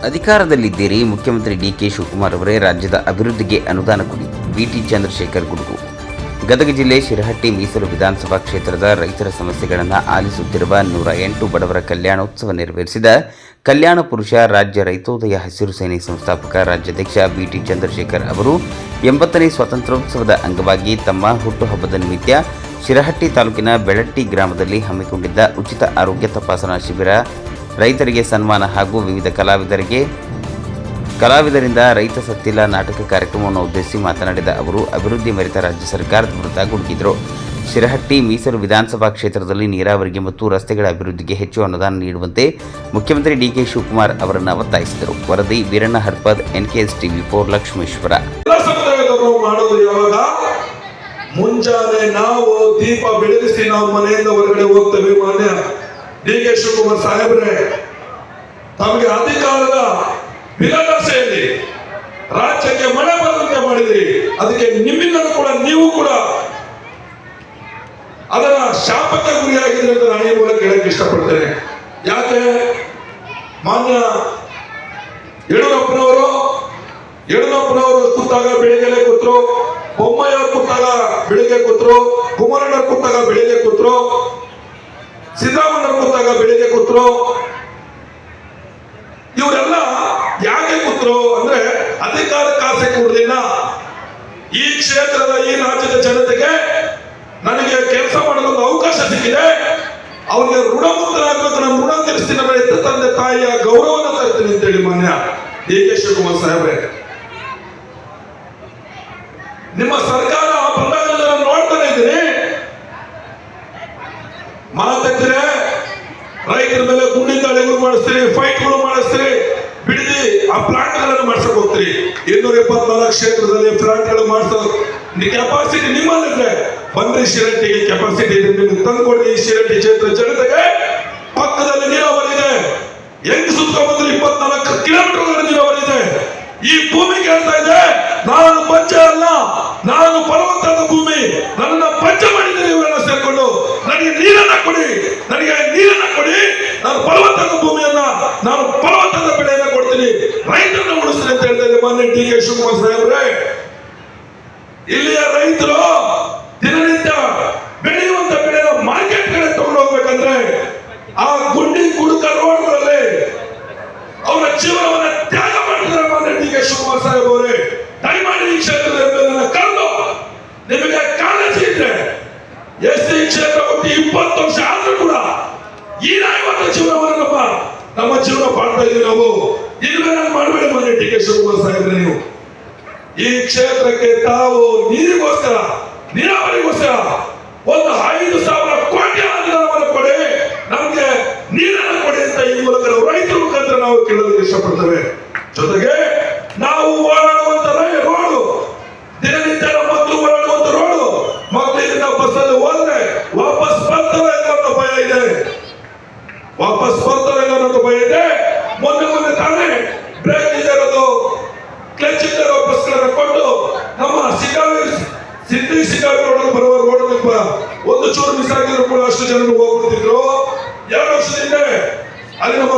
ಅಧಿಕಾರದಲ್ಲಿದ್ದೀರಿ. ಮುಖ್ಯಮಂತ್ರಿ ಡಿಕೆ ಶಿವಕುಮಾರ್ ಅವರೇ ರಾಜ್ಯದ ಅಭಿವೃದ್ಧಿಗೆ ಅನುದಾನ ಕೊಡಿ. ಬಿಟಿ ಚಂದ್ರಶೇಖರ್ ಗುಡುಗು. ಗದಗ ಜಿಲ್ಲೆ ಶಿರಹಟ್ಟಿ ಮೀಸಲು ವಿಧಾನಸಭಾ ಕ್ಷೇತ್ರದ ರೈತರ ಸಮಸ್ಯೆಗಳನ್ನು ಆಲಿಸುತ್ತಿರುವ 108 ಬಡವರ ಕಲ್ಯಾಣೋತ್ಸವ ನೆರವೇರಿಸಿದ ಕಲ್ಯಾಣ ಪುರುಷ ರಾಜ್ಯ ರೈತೋದಯ ಹಸಿರು ಸೇನೆ ಸಂಸ್ಥಾಪಕ ರಾಜ್ಯಾಧ್ಯಕ್ಷ ಬಿಟಿ ಚಂದ್ರಶೇಖರ್ ಅವರು 80ನೇ ಸ್ವಾತಂತ್ರ್ಯೋತ್ಸವದ ಅಂಗವಾಗಿ ತಮ್ಮ ಹುಟ್ಟುಹಬ್ಬದ ನಿಮಿತ್ತ ಶಿರಹಟ್ಟಿ ತಾಲೂಕಿನ ಬೆಳಟ್ಟಿ ಗ್ರಾಮದಲ್ಲಿ ಹಮ್ಮಿಕೊಂಡಿದ್ದ ಉಚಿತ ಆರೋಗ್ಯ ತಪಾಸಣಾ ಶಿಬಿರ, ರೈತರಿಗೆ ಸನ್ಮಾನ ಹಾಗೂ ವಿವಿಧ ಕಲಾವಿದರಿಂದ ರೈತ ಸತ್ತಿಲ್ಲ ನಾಟಕ ಕಾರ್ಯಕ್ರಮವನ್ನು ಉದ್ದೇಶಿಸಿ ಮಾತನಾಡಿದ ಅವರು ಅಭಿವೃದ್ಧಿ ಮರೆತ ರಾಜ್ಯ ಸರ್ಕಾರದ ವಿರುದ್ಧ ಗುಡುಗಿದರು. ಶಿರಹಟ್ಟಿ ಮೀಸಲು ವಿಧಾನಸಭಾ ಕ್ಷೇತ್ರದಲ್ಲಿ ನೀರಾವರಿಗೆ ಮತ್ತು ರಸ್ತೆಗಳ ಅಭಿವೃದ್ಧಿಗೆ ಹೆಚ್ಚು ಅನುದಾನ ನೀಡುವಂತೆ ಮುಖ್ಯಮಂತ್ರಿ ಡಿಕೆ ಶಿವಕುಮಾರ್ ಅವರನ್ನು ಒತ್ತಾಯಿಸಿದರು. ವರದಿ ವೀರಣ್ಣ ಹರ್ಪದ್, NKS TV4, ಲಕ್ಷ್ಮೇಶ್ವರ. ಮುಂಜಾನೆ ನಾವು ದೀಪ ಬೆಳಗಿಸಿ ನಾವು ಮನೆಯಿಂದ ಹೊರಗಡೆ ಹೋಗ್ತೇವೆ. ಮಾನ್ಯ ಡಿಕೆ ಶಿವಕುಮಾರ್ ಸಾಹೇಬ್ರೆ, ತಮಗೆ ಅಧಿಕಾರದ ವಿಲನಸೆಯಲ್ಲಿ ರಾಜ್ಯಕ್ಕೆ ಮಳೆ ಬರುವಂತೆ ಮಾಡಿದ್ರಿ. ಅದಕ್ಕೆ ನಿಮ್ಮಿಂದಲೂ ಕೂಡ ನೀವು ಕೂಡ ಅದರ ಶಾಪಕ್ಕೆ ಗುರಿಯಾಗಿದ್ರೆ ಅಂತ ನಾನು ಈ ಮೂಲಕ ಹೇಳಕ್ಕೆ ಇಷ್ಟಪಡ್ತೇನೆ. ಯಾಕೆ ಮಾನ್ಯ ಯಡಿಯೂರಪ್ಪನವರು ಕೂತಾಗ ಬೆಳಿಗ್ಗೆ ಕೂತ್ರು, ಬೊಮ್ಮಾಯಿಯವರು ಕೂತಾಗ ಬೆಳಿಗ್ಗೆ ಕೂತ್ರು, ಕುಮಾರಣ್ಣವ್ರು ಕೂತಾಗ ಬೆಳಿಗ್ಗೆ ಕೂತ್ರು, ಸಿದ್ದರಾಮಯ್ಯವ್ರು ಕೂತಾಗ ಬೆಳಿಗ್ಗೆ ಕೂತ್ರು. ಇವರೆಲ್ಲ ಯಾಕೆ ಕೂತ್ರು ಅಂದ್ರೆ ಅಧಿಕಾರಕ್ಕೆ ಆಸೆ ಕೊಡಲಿಲ್ಲ. ಈ ಕ್ಷೇತ್ರದ ಈ ರಾಜ್ಯದ ಜನತೆಗೆ ನನಗೆ ಕೆಲಸ ಮಾಡಲು ಒಂದು ಅವಕಾಶ ಸಿಕ್ಕಿದೆ, ಅವ್ರಿಗೆ ಋಣಮುಕ್ತರಾಗಬೇಕು, ನಮ್ಮ ಋಣ ತೀರಿಸಿ ನಮ್ಮ ಹೆತ್ತ ತಂದೆ ತಾಯಿಯ ಗೌರವವನ್ನು ತರ್ತೀನಿ ಅಂತೇಳಿ ಮಾನ್ಯ ಡಿಕೆ ಶಿವಕುಮಾರ್ ಸಾಹೇಬ್ರೆ, ನಿಮ್ಮ ಸರ್ಕಾರ ಬಂದಾಗ ನಾನು ನೋಡ್ತಾನೆ ಇದ್ದೀನಿ. ಮಾತಾಡ್ತೀರಿ, ರೈತರ ಮೇಲೆ ಗುಂಡಿ ದಾಳಿಗಳು ಮಾಡಿಸ್ತೀರಿ, ಫೈಟ್ಗಳು ಮಾಡಿಸ್ತೀರಿ, ಬಿಡದಿ ಆ ಪ್ಲಾಂಟ್ ಗಳನ್ನು ಮಾಡ್ಸಕ್ ಹೋಗ್ತೀರಿ. 274 ಕ್ಷೇತ್ರದಲ್ಲಿ ಪ್ಲಾಂಟ್ ಗಳು ಮಾಡಿಸೋ ಕೆಪಾಸಿಟಿ ನಿಮ್ಮಲ್ಲಿದೆ. ಬಂದ್ರಿ ಶಿರಹಟ್ಟಿಗೆ ಕೆಪಾಸಿಟಿ ಇದೆ, ನಿಮ್ಗೆ ತಂದ್ಕೊಡಿ. ಈ ಶಿರಹಟ್ಟಿ ಕ್ಷೇತ್ರ ಜನತೆಗೆ ಪಕ್ಕದಲ್ಲಿ ನೀರಾವರಿ ಇದೆ, ಹೆಂಗ್ ಸುತ್ಕೊಂಡ್ ಬಂದ್ರೆ 24 ಕಿಲೋಮೀಟರ್ ನೀರಾವರಿ ಇದೆ. ಈ ಭೂಮಿ ಕೇಳ್ತಾ ಇದೆ, ನಾನು ಪಂಚ ಅಲ್ಲ, ನಾನು ಫಲವತ್ತಾದ ಭೂಮಿ, ನನ್ನ ಪಂಚ ಮಾಡಿದ್ದೀನಿ. ಇವರೆಲ್ಲ ಸೇರ್ಕೊಂಡು ನನಗೆ ನೀರನ್ನ ಕೊಡಿ, ನಾನು ಫಲವತ್ತಾದ ಭೂಮಿಯನ್ನ, ನಾನು ಫಲವತ್ತಾದ ಬೆಳೆಯನ್ನ ಕೊಡ್ತೀನಿ, ರೈತರನ್ನ ಉಳಿಸ್ತೀನಿ ಅಂತ ಹೇಳ್ತಾ ಇದ್ದೆ ಮಾನ್ಯ ಡಿಕೆ ಶಿವಕುಮಾರ್ ಸಾಹೇಬ್ರೆ. ಇಲ್ಲಿಯ ರೈತರು ದಿನನಿತ್ಯ ಬೆಳೆಯುವಂತ ಬೆಳೆಯ ಮಾರ್ಕೆಟ್ ಕಡೆ ತಗೊಂಡು ಹೋಗ್ಬೇಕಂದ್ರೆ ಆ ಗುಂಡಿ ಕುಡುಕ ರೋಡ್ಗಳಲ್ಲಿ ಅವರ ಜೀವನವನ್ನ ತ್ಯಾಗ ಮಾಡಿದ್ದಾರೆ. ಮಾನ್ಯ ಡಿಕೆ ಶಿವಕುಮಾರ್ ಸಾಹೇಬ್ ಅವರೇ, ದಯಮಾಡಿ ಈ ಕ್ಷೇತ್ರದ ಕರೆದು ನಿಮಗೆ ಕಾಳಜಿ ಇದ್ರೆ SC ಕ್ಷೇತ್ರ ಕೊಟ್ಟು 20 ವರ್ಷ ಆದ್ರೂ ಕೂಡ ಈ 50 ಜೀವನವನ್ನ ನಮ್ಮ ಜೀವನ ಮಾಡ್ತಾ ಇದೀವಿ ನಾವು. ಇದನ್ನ ಮಾಡಬೇಡಿ ಮಾನ್ಯ ಡಿಕೆ ಶಿವಕುಮಾರ್ ಸಾಹೇಬ್ರೆ. ನೀವು ಈ ಕ್ಷೇತ್ರಕ್ಕೆ ತಾವು ನೀರಿಗೋಸ್ಕರ, ನೀರಾವರಿಗೋಸ್ಕರ ಒಂದು 5,000 ಕೋಟಿ ಅನುದಾನವನ್ನು ಕೊಡಿ, ನಮ್ಗೆ ನೀರನ್ನು ಕೊಡಿ ಅಂತ ಈ ಮೂಲಕ ನಾವು ರೈತರ ಮುಖಾಂತರ ನಾವು ಕೇಳೋದಕ್ಕೆ ಇಷ್ಟಪಡ್ತೇವೆ. ಜೊತೆಗೆ ನಾವು ಓಡಾಡುವಂತ ರೋಡು, ದಿನನಿತ್ಯ ಮಕ್ಕಳು ಓಡಾಡುವಂತ ರೋಡು, ಮಕ್ಕಳಿಂದ ಬಸ್ಸಲ್ಲಿ ಹೋದ್ರೆ ವಾಪಸ್ ಬರ್ತಾರೆ ಅನ್ನೋ ಭಯ ಇದೆ. ಮೊನ್ನೆ ತಾನೇ ಬ್ರೇಕ್ ಇರೋದು, ಕ್ಲಚ್ ಇರೋ ಬಸ್ಗಳನ್ನು ಕೊಟ್ಟು ನಮ್ಮ ಸಿದ್ದಾವಿ ರೋಡ್ ಬರುವ ರೋಡ್ ಒಂದು ಚೂರು ಮಿಸ್ ಆಗಿದ್ರು ಕೂಡ ಅಷ್ಟು ಜನ ಹೋಗ್ಬಿಡ್ತಿದ್ರು. 2 ವರ್ಷದಿಂದ ಅಲ್ಲಿ ನಮ್ಮ